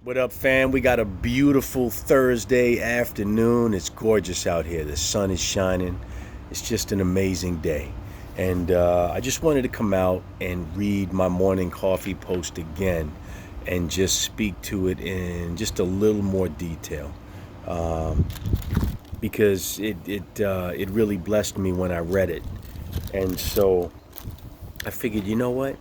What up, fam? We got a beautiful Thursday afternoon. It's gorgeous out here. The sun is shining. It's just an amazing day. And I just wanted to come out and read my morning coffee post again and just speak to it in just a little more detail. Um, because it really blessed me when I read it. And so I figured, you know what?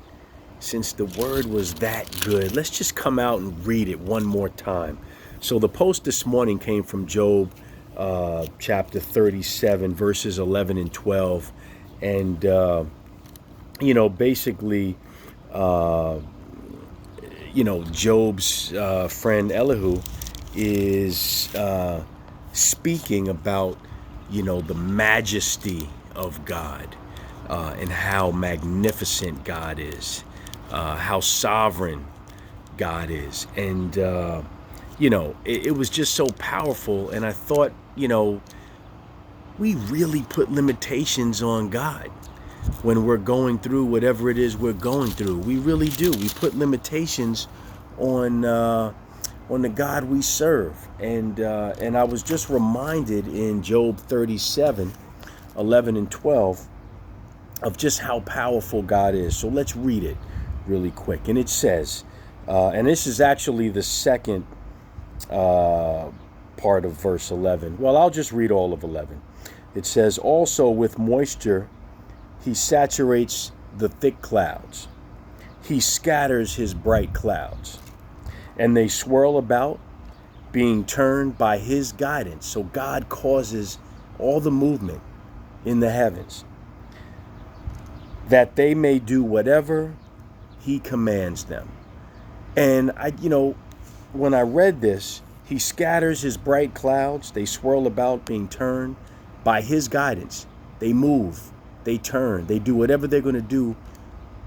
Since the word was that good, let's just come out and read it one more time. So the post this morning came from Job chapter 37, verses 11 and 12. And, basically, uh, Job's friend Elihu is speaking about, the majesty of God and how magnificent God is, how sovereign God is. And, it was just so powerful. And I thought, we really put limitations on God when we're going through whatever it is we're going through. We really do. We put limitations on the God we serve. And I was just reminded in Job 37, 11 and 12 of just how powerful God is. So let's read it really quick. And it says, and this is actually the second part of verse 11. Well, I'll just read all of 11. It says, also with moisture he saturates the thick clouds. He scatters his bright clouds, and they swirl about, being turned by his guidance. So God causes all the movement in the heavens, that they may do whatever he commands them. And when I read this, he scatters his bright clouds. They swirl about, being turned by his guidance. They move, they turn, they do whatever they're going to do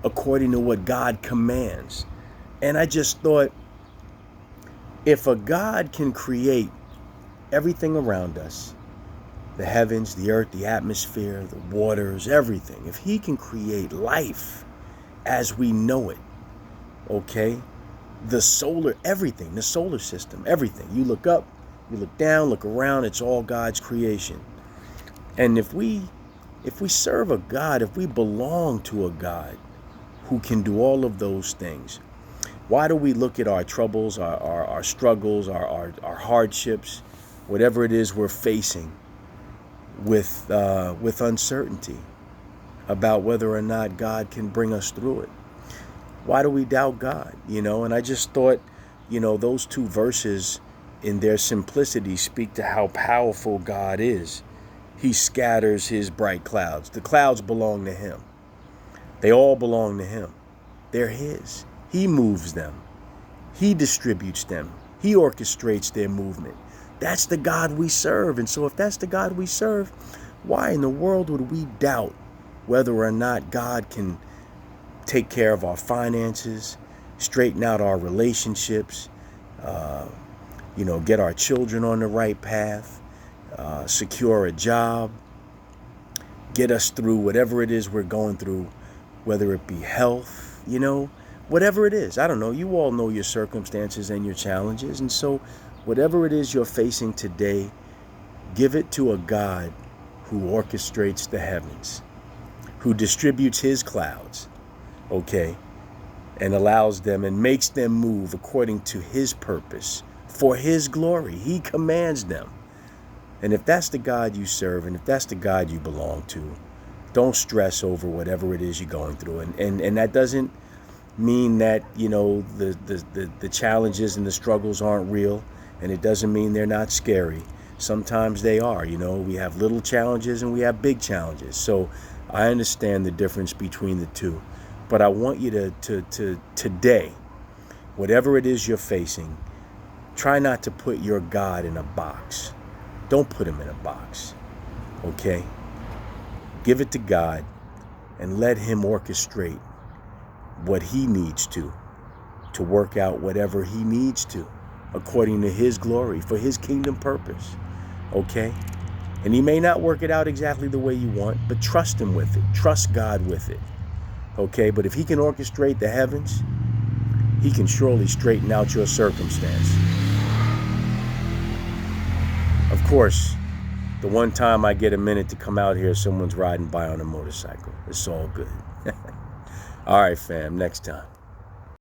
according to what God commands. And I just thought, if a God can create everything around us, the heavens, the earth, the atmosphere, the waters, everything, if he can create life as we know it, okay, the everything, the solar system, everything. You look up, you look down, look around, it's all God's creation. And if we serve a God, if we belong to a God who can do all of those things, why do we look at our troubles, our struggles, our hardships, whatever it is we're facing with uncertainty about whether or not God can bring us through it? Why do we doubt God? And I just thought, those two verses in their simplicity speak to how powerful God is. He scatters his bright clouds. The clouds belong to him. They all belong to him. They're his. He moves them. He distributes them. He orchestrates their movement. That's the God we serve. And so if that's the God we serve, why in the world would we doubt whether or not God can take care of our finances, straighten out our relationships, get our children on the right path, secure a job, get us through whatever it is we're going through, whether it be health, whatever it is. I don't know. You all know your circumstances and your challenges. And so whatever it is you're facing today, give it to a God who orchestrates the heavens, who distributes his clouds, okay, and allows them and makes them move according to his purpose for his glory. He commands them. And if that's the God you serve, and if that's the God you belong to, don't stress over whatever it is you're going through. And that doesn't mean that, the challenges and the struggles aren't real. And it doesn't mean they're not scary. Sometimes they are. We have little challenges and we have big challenges. So I understand the difference between the two. But I want you to today, whatever it is you're facing, try not to put your God in a box. Don't put him in a box, okay? Give it to God and let him orchestrate what he needs to work out whatever he needs to, according to his glory, for his kingdom purpose, okay? And he may not work it out exactly the way you want, but trust him with it. Trust God with it, okay? But if he can orchestrate the heavens, He can surely straighten out your circumstance. Of course, the one time I get a minute to come out here, someone's riding by on a motorcycle. It's all good. All right, fam, next time.